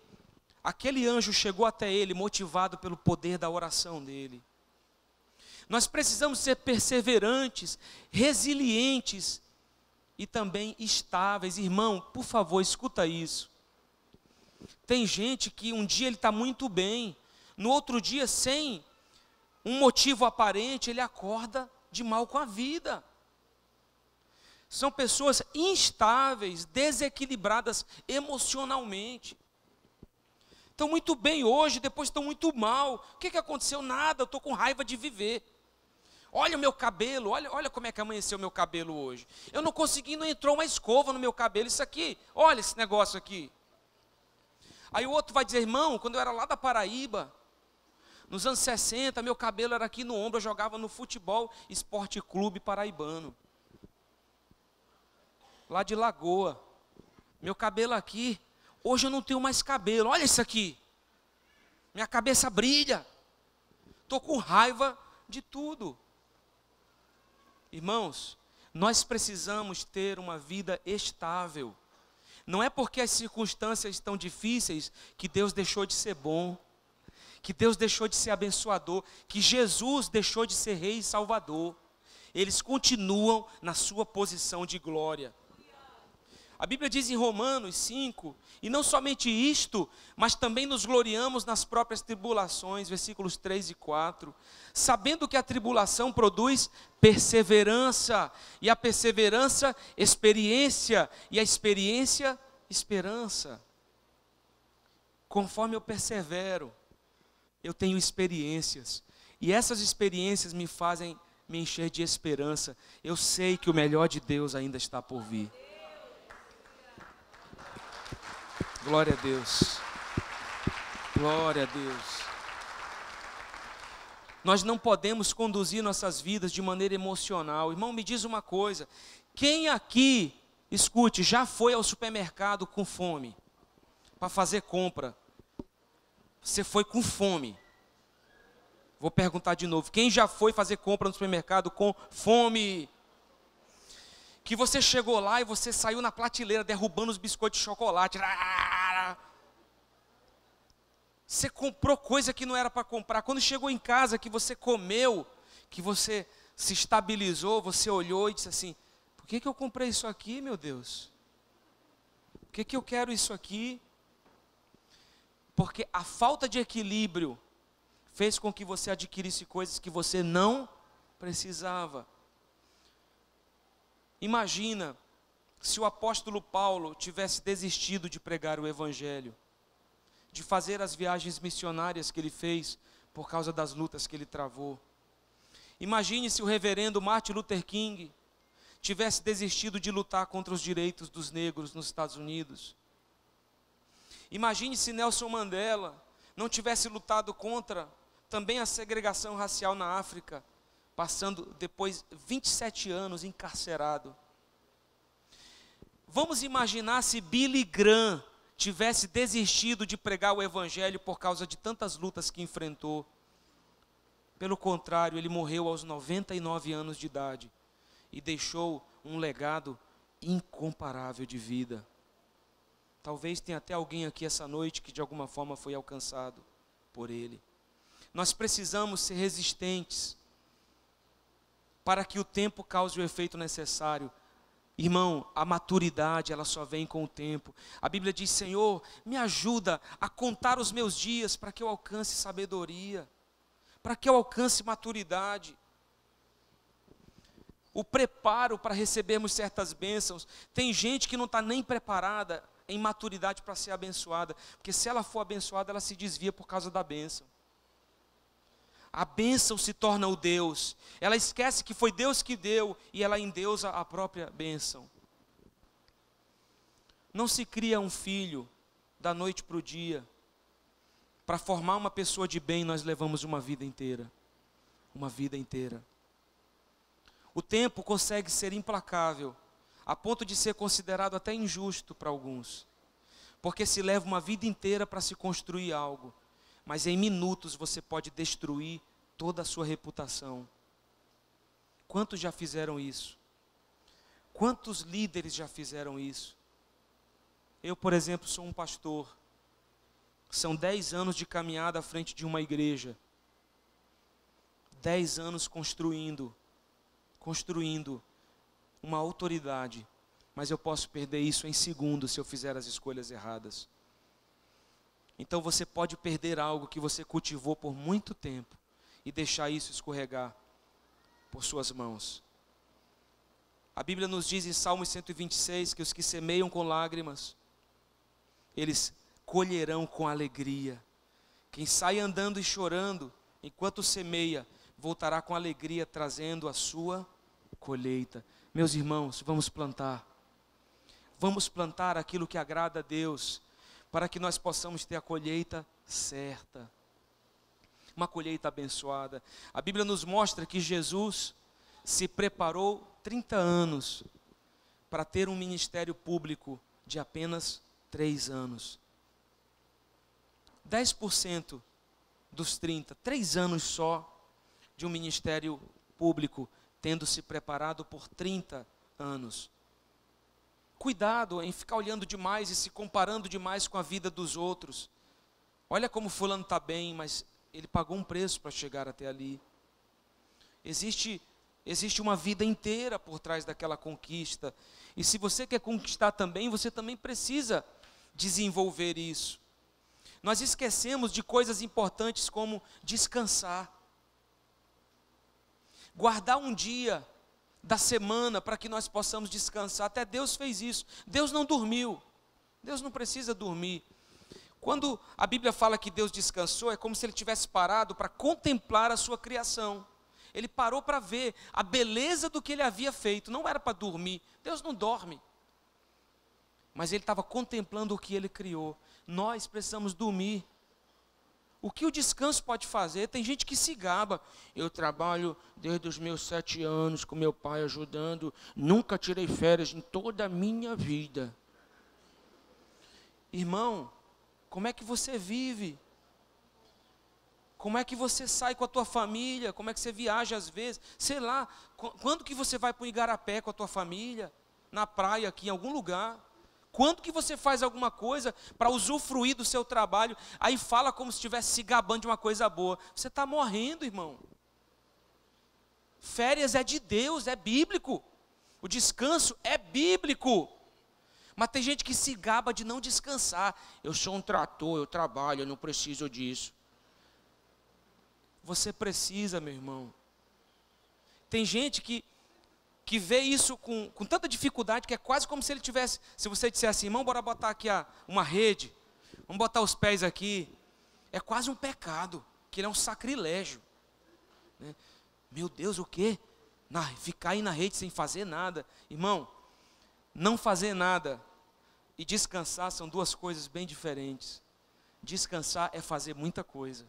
aquele anjo chegou até ele motivado pelo poder da oração dele. Nós precisamos ser perseverantes, resilientes e também estáveis. Irmão, por favor, escuta isso. Tem gente que um dia ele está muito bem, no outro dia, sem um motivo aparente, ele acorda de mal com a vida. São pessoas instáveis, desequilibradas emocionalmente. Estão muito bem hoje, depois estão muito mal. O que aconteceu? Nada, eu estou com raiva de viver. Olha o meu cabelo, olha como é que amanheceu o meu cabelo hoje. Eu não consegui, não entrou uma escova no meu cabelo, isso aqui, olha esse negócio aqui. Aí o outro vai dizer, irmão, quando eu era lá da Paraíba, nos anos 60, meu cabelo era aqui no ombro, eu jogava no Futebol Esporte Clube Paraibano. Lá de Lagoa. Meu cabelo aqui, hoje eu não tenho mais cabelo, olha isso aqui. Minha cabeça brilha. Estou com raiva de tudo. Irmãos, nós precisamos ter uma vida estável. Não é porque as circunstâncias estão difíceis que Deus deixou de ser bom, que Deus deixou de ser abençoador, que Jesus deixou de ser rei e salvador. Eles continuam na sua posição de glória. A Bíblia diz em Romanos 5, e não somente isto, mas também nos gloriamos nas próprias tribulações, versículos 3 e 4, sabendo que a tribulação produz perseverança, e a perseverança, experiência, e a experiência, esperança. Conforme eu persevero, eu tenho experiências, e essas experiências me fazem me encher de esperança. Eu sei que o melhor de Deus ainda está por vir. Glória a Deus. Glória a Deus. Nós não podemos conduzir nossas vidas de maneira emocional. Irmão, me diz uma coisa. Quem aqui, escute, já foi ao supermercado com fome? Para fazer compra. Você foi com fome. Vou perguntar de novo. Quem já foi fazer compra no supermercado com fome? Que você chegou lá e você saiu na prateleira derrubando os biscoitos de chocolate. Você comprou coisa que não era para comprar. Quando chegou em casa, que você comeu, que você se estabilizou, você olhou e disse assim, por que eu comprei isso aqui, meu Deus? Por que eu quero isso aqui? Porque a falta de equilíbrio fez com que você adquirisse coisas que você não precisava. Imagina se o apóstolo Paulo tivesse desistido de pregar o evangelho, de fazer as viagens missionárias que ele fez por causa das lutas que ele travou. Imagine se o reverendo Martin Luther King tivesse desistido de lutar contra os direitos dos negros nos Estados Unidos. Imagine se Nelson Mandela não tivesse lutado contra também a segregação racial na África, passando depois 27 anos encarcerado. Vamos imaginar se Billy Graham tivesse desistido de pregar o evangelho por causa de tantas lutas que enfrentou. Pelo contrário, ele morreu aos 99 anos de idade e deixou um legado incomparável de vida. Talvez tenha até alguém aqui essa noite que de alguma forma foi alcançado por ele. Nós precisamos ser resistentes para que o tempo cause o efeito necessário. Irmão, a maturidade, ela só vem com o tempo. A Bíblia diz, Senhor, me ajuda a contar os meus dias para que eu alcance sabedoria, para que eu alcance maturidade. O preparo para recebermos certas bênçãos. Tem gente que não está nem preparada em maturidade para ser abençoada, porque se ela for abençoada, ela se desvia por causa da bênção. A bênção se torna o Deus. Ela esquece que foi Deus que deu e ela endeusa a própria bênção. Não se cria um filho da noite para o dia. Para formar uma pessoa de bem, nós levamos uma vida inteira. Uma vida inteira. O tempo consegue ser implacável, a ponto de ser considerado até injusto para alguns. Porque se leva uma vida inteira para se construir algo. Mas em minutos você pode destruir toda a sua reputação. Quantos já fizeram isso? Quantos líderes já fizeram isso? Eu, por exemplo, sou um pastor. São 10 anos de caminhada à frente de uma igreja. 10 anos construindo uma autoridade. Mas eu posso perder isso em segundos se eu fizer as escolhas erradas. Então você pode perder algo que você cultivou por muito tempo e deixar isso escorregar. por suas mãos. A Bíblia nos diz em Salmo 126 que os que semeiam com lágrimas, eles colherão com alegria. Quem sai andando e chorando, enquanto semeia, voltará com alegria, trazendo a sua colheita. Meus irmãos, vamos plantar. Vamos plantar aquilo que agrada a Deus, para que nós possamos ter a colheita certa. Uma colheita abençoada. A Bíblia nos mostra que Jesus se preparou 30 anos para ter um ministério público de apenas 3 anos. 10% dos 30, 3 anos só de um ministério público, tendo se preparado por 30 anos. Cuidado em ficar olhando demais e se comparando demais com a vida dos outros. Olha como fulano está bem, mas ele pagou um preço para chegar até ali. Existe uma vida inteira por trás daquela conquista. E se você quer conquistar também, você também precisa desenvolver isso. Nós esquecemos de coisas importantes como descansar. Guardar um dia da semana para que nós possamos descansar. Até Deus fez isso. Deus não dormiu. Deus não precisa dormir. Quando a Bíblia fala que Deus descansou, é como se Ele tivesse parado para contemplar a sua criação. Ele parou para ver a beleza do que Ele havia feito. Não era para dormir. Deus não dorme. Mas Ele estava contemplando o que Ele criou. Nós precisamos dormir. O que o descanso pode fazer? Tem gente que se gaba. Eu trabalho desde os meus 7 anos com meu pai ajudando. Nunca tirei férias em toda a minha vida. Irmão, como é que você vive? Como é que você sai com a tua família? Como é que você viaja às vezes? Sei lá, quando que você vai para o Igarapé com a tua família? Na praia aqui, em algum lugar? Quando que você faz alguma coisa para usufruir do seu trabalho, aí fala como se estivesse se gabando de uma coisa boa? Você está morrendo, irmão. Férias é de Deus, é bíblico. O descanso é bíblico. Mas tem gente que se gaba de não descansar. Eu sou um trator, eu trabalho, eu não preciso disso. Você precisa, meu irmão. Tem gente que vê isso com tanta dificuldade que é quase como se ele tivesse, se você dissesse assim, irmão, bora botar aqui uma rede, vamos botar os pés aqui, é quase um pecado, que ele é um sacrilégio, né? Meu Deus, o quê? Ficar aí na rede sem fazer nada. Irmão, não fazer nada e descansar são duas coisas bem diferentes. Descansar é fazer muita coisa.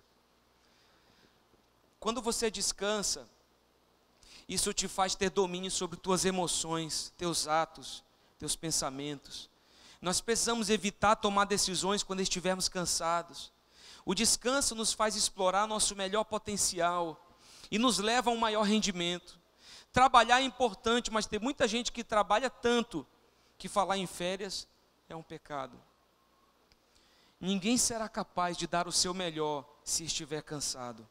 Quando você descansa, isso te faz ter domínio sobre tuas emoções, teus atos, teus pensamentos. Nós precisamos evitar tomar decisões quando estivermos cansados. O descanso nos faz explorar nosso melhor potencial e nos leva a um maior rendimento. Trabalhar é importante, mas tem muita gente que trabalha tanto que falar em férias é um pecado. Ninguém será capaz de dar o seu melhor se estiver cansado.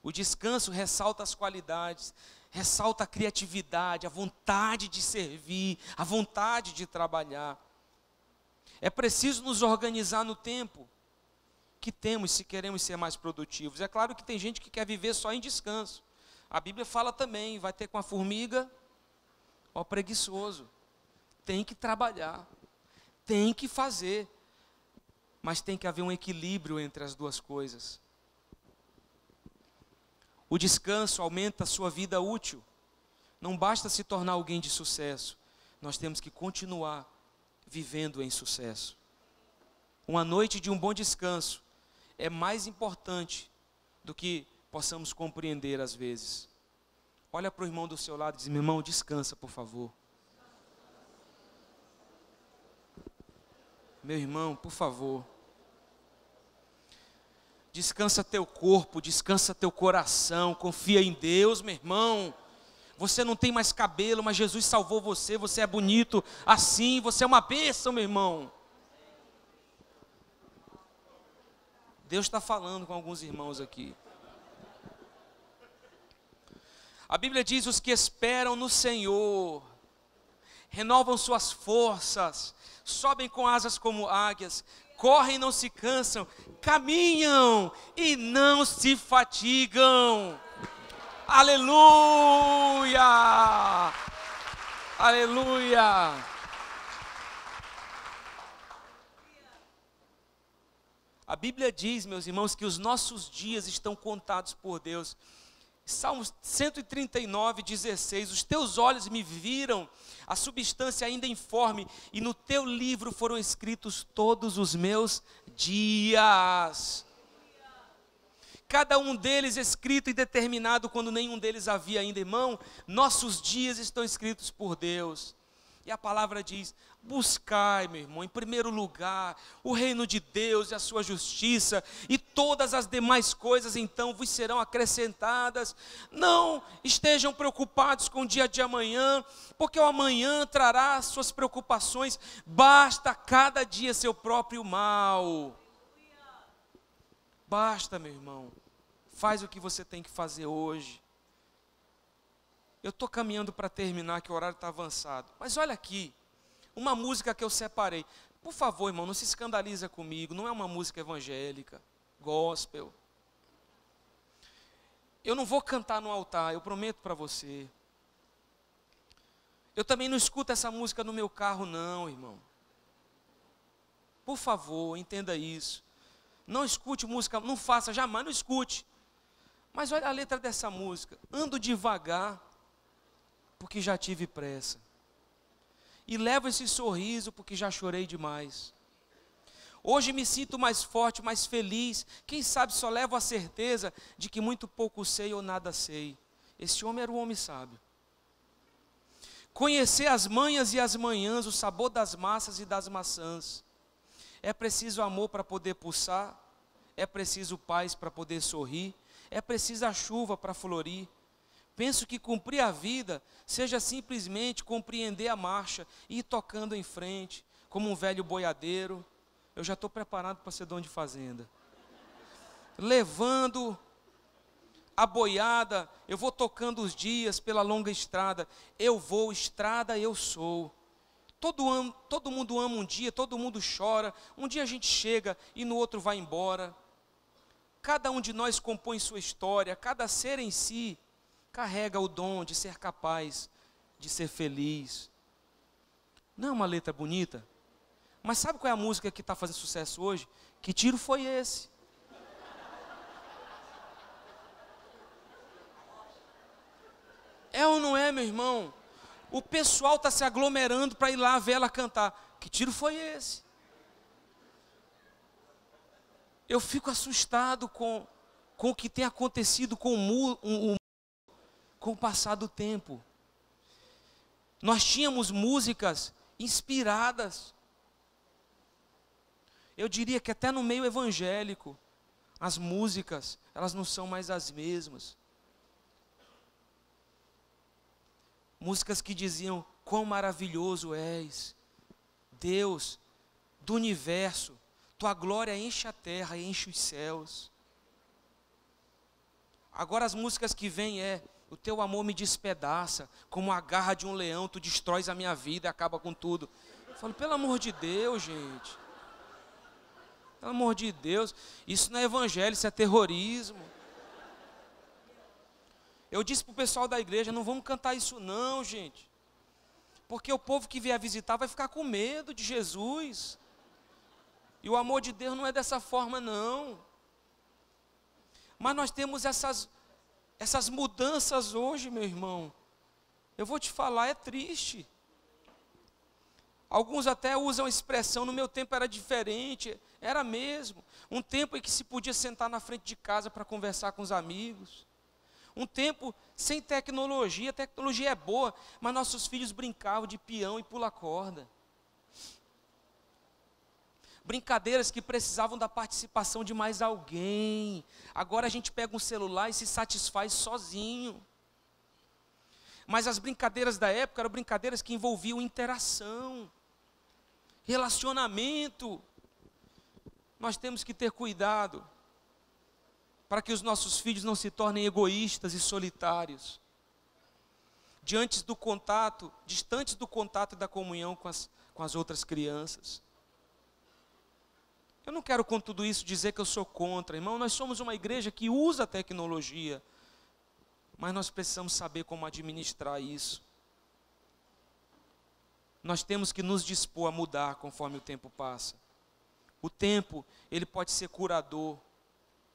O descanso ressalta as qualidades, ressalta a criatividade, a vontade de servir, a vontade de trabalhar. É preciso nos organizar no tempo que temos se queremos ser mais produtivos. É claro que tem gente que quer viver só em descanso. A Bíblia fala também, vai ter com a formiga, ó preguiçoso. Tem que trabalhar, tem que fazer, mas tem que haver um equilíbrio entre as duas coisas. O descanso aumenta a sua vida útil. Não basta se tornar alguém de sucesso. Nós temos que continuar vivendo em sucesso. Uma noite de um bom descanso é mais importante do que possamos compreender às vezes. Olha para o irmão do seu lado e diz, meu irmão, descansa, por favor. Meu irmão, por favor. Descansa teu corpo, descansa teu coração, confia em Deus, meu irmão. Você não tem mais cabelo, mas Jesus salvou você, você é bonito assim, você é uma bênção, meu irmão. Deus está falando com alguns irmãos aqui. A Bíblia diz, os que esperam no Senhor, renovam suas forças, sobem com asas como águias, correm e não se cansam, caminham e não se fatigam. Aleluia! Aleluia! A Bíblia diz, meus irmãos, que os nossos dias estão contados por Deus. Salmos 139, 16, os teus olhos me viram, a substância ainda informe, e no teu livro foram escritos todos os meus dias. Cada um deles escrito e determinado quando nenhum deles havia ainda, irmão. Nossos dias estão escritos por Deus. E a palavra diz: buscai, meu irmão, em primeiro lugar, o reino de Deus e a sua justiça, e todas as demais coisas então vos serão acrescentadas. Não estejam preocupados com o dia de amanhã, porque o amanhã trará as suas preocupações. Basta cada dia seu próprio mal. Basta, meu irmão. Faz o que você tem que fazer hoje. Eu estou caminhando para terminar, que o horário está avançado. Mas olha aqui, uma música que eu separei. Por favor, irmão, não se escandaliza comigo. Não é uma música evangélica, gospel. Eu não vou cantar no altar, eu prometo para você. Eu também não escuto essa música no meu carro, não, irmão. Por favor, entenda isso. Não escute música, não faça, jamais, não escute. Mas olha a letra dessa música. Ando devagar, porque já tive pressa. E levo esse sorriso, porque já chorei demais. Hoje me sinto mais forte, mais feliz. Quem sabe só levo a certeza de que muito pouco sei ou nada sei. Esse homem era um homem sábio. Conhecer as manhas e as manhãs, o sabor das massas e das maçãs. É preciso amor para poder pulsar. É preciso paz para poder sorrir. É preciso a chuva para florir. Penso que cumprir a vida seja simplesmente compreender a marcha e ir tocando em frente, como um velho boiadeiro. Eu já estou preparado para ser dono de fazenda. Levando a boiada, eu vou tocando os dias pela longa estrada. Eu vou, estrada eu sou. Todo mundo ama um dia, todo mundo chora. Um dia a gente chega e no outro vai embora. Cada um de nós compõe sua história, cada ser em si carrega o dom de ser capaz de ser feliz. Não é uma letra bonita? Mas sabe qual é a música que está fazendo sucesso hoje? Que tiro foi esse? É ou não é, meu irmão? O pessoal está se aglomerando para ir lá ver ela cantar. Que tiro foi esse? Eu fico assustado com o que tem acontecido com o passar do tempo. Nós tínhamos músicas inspiradas. Eu diria que até no meio evangélico, as músicas, elas não são mais as mesmas. Músicas que diziam: quão maravilhoso és, Deus do universo, tua glória enche a terra e enche os céus. Agora as músicas que vêm o teu amor me despedaça, como a garra de um leão, tu destróis a minha vida e acaba com tudo. Eu falo, pelo amor de Deus, gente. Pelo amor de Deus, isso não é evangelho, isso é terrorismo. Eu disse para o pessoal da igreja, não vamos cantar isso não, gente. Porque o povo que vier visitar vai ficar com medo de Jesus. E o amor de Deus não é dessa forma não. Mas nós temos essas mudanças hoje, meu irmão. Eu vou te falar, é triste. Alguns até usam a expressão, no meu tempo era diferente, era mesmo. Um tempo em que se podia sentar na frente de casa para conversar com os amigos. Um tempo sem tecnologia, a tecnologia é boa, mas nossos filhos brincavam de peão e pula-corda. Brincadeiras que precisavam da participação de mais alguém. Agora a gente pega um celular e se satisfaz sozinho. Mas as brincadeiras da época eram brincadeiras que envolviam interação, relacionamento. Nós temos que ter cuidado para que os nossos filhos não se tornem egoístas e solitários, distantes do contato e da comunhão com as outras crianças. Eu não quero com tudo isso dizer que eu sou contra, irmão. Nós somos uma igreja que usa a tecnologia, mas nós precisamos saber como administrar isso. Nós temos que nos dispor a mudar conforme o tempo passa. O tempo, ele pode ser curador.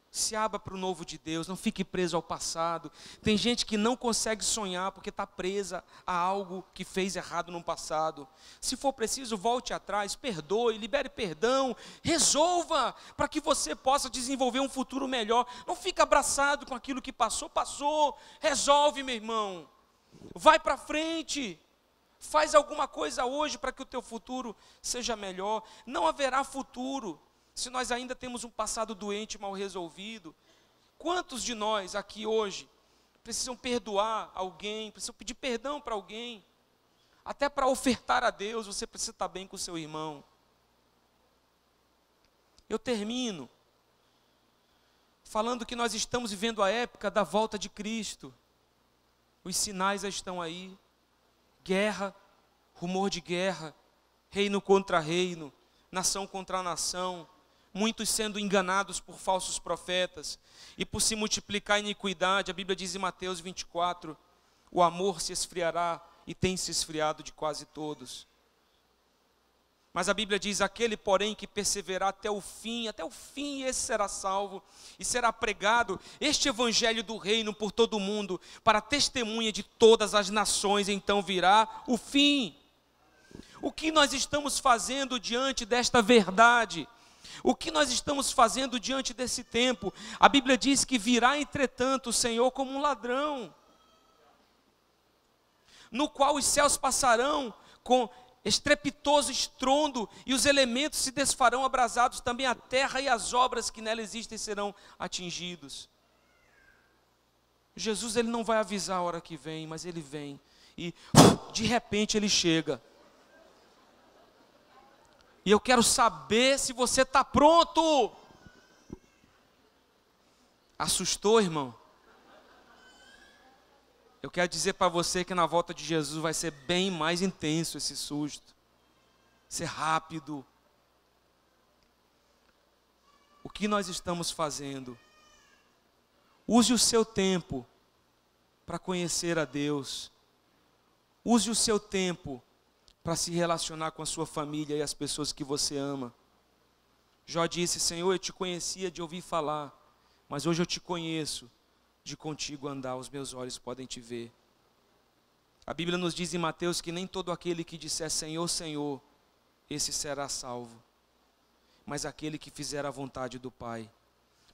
Se abra para o novo de Deus, não fique preso ao passado. Tem gente que não consegue sonhar porque está presa a algo que fez errado no passado. Se for preciso, volte atrás, perdoe, libere perdão, resolva, para que você possa desenvolver um futuro melhor. Não fique abraçado com aquilo que passou, passou. Resolve, meu irmão. Vai para frente. Faz alguma coisa hoje para que o teu futuro seja melhor. Não haverá futuro se nós ainda temos um passado doente, mal resolvido. Quantos de nós aqui hoje precisam perdoar alguém, precisam pedir perdão para alguém? Até para ofertar a Deus, você precisa estar bem com o seu irmão. Eu termino falando que nós estamos vivendo a época da volta de Cristo. Os sinais já estão aí. Guerra, rumor de guerra, reino contra reino, nação contra nação, muitos sendo enganados por falsos profetas, e por se multiplicar a iniquidade, a Bíblia diz em Mateus 24, o amor se esfriará, e tem se esfriado de quase todos. Mas a Bíblia diz, aquele porém que perseverar até o fim, esse será salvo, e será pregado este evangelho do reino por todo o mundo, para testemunha de todas as nações, então virá o fim. O que nós estamos fazendo diante desta verdade? O que nós estamos fazendo diante desse tempo? A Bíblia diz que virá, entretanto, o Senhor como um ladrão, no qual os céus passarão com estrepitoso estrondo, e os elementos se desfarão abrasados, também a terra e as obras que nela existem serão atingidos. Jesus, ele não vai avisar a hora que vem, mas ele vem, e de repente ele chega. E eu quero saber se você está pronto. Assustou, irmão? Eu quero dizer para você que na volta de Jesus vai ser bem mais intenso esse susto. Ser rápido. O que nós estamos fazendo? Use o seu tempo para conhecer a Deus. Use o seu tempo para se relacionar com a sua família e as pessoas que você ama. Jó disse, Senhor, eu te conhecia de ouvir falar, mas hoje eu te conheço, de contigo andar, os meus olhos podem te ver. A Bíblia nos diz em Mateus que nem todo aquele que disser Senhor, Senhor, esse será salvo, mas aquele que fizer a vontade do Pai.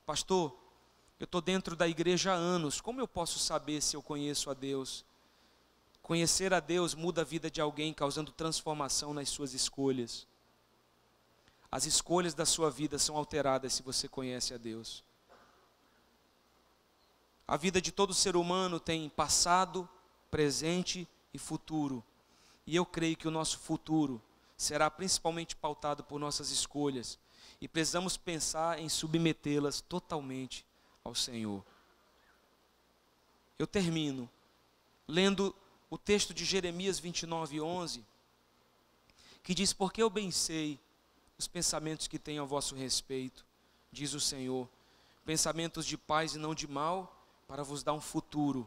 Pastor, eu estou dentro da igreja há anos, como eu posso saber se eu conheço a Deus? Conhecer a Deus muda a vida de alguém, causando transformação nas suas escolhas. As escolhas da sua vida são alteradas se você conhece a Deus. A vida de todo ser humano tem passado, presente e futuro. E eu creio que o nosso futuro será principalmente pautado por nossas escolhas. E precisamos pensar em submetê-las totalmente ao Senhor. Eu termino lendo o texto de Jeremias 29:11, que diz, porque eu bem sei os pensamentos que tenho a vosso respeito, diz o Senhor, pensamentos de paz e não de mal, para vos dar um futuro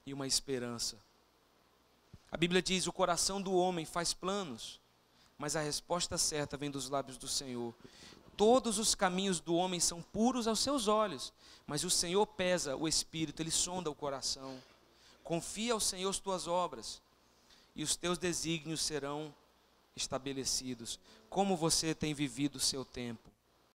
e uma esperança. A Bíblia diz, o coração do homem faz planos, mas a resposta certa vem dos lábios do Senhor. Todos os caminhos do homem são puros aos seus olhos, mas o Senhor pesa o espírito, ele sonda o coração. Confia ao Senhor as tuas obras, e os teus desígnios serão estabelecidos. Como você tem vivido o seu tempo?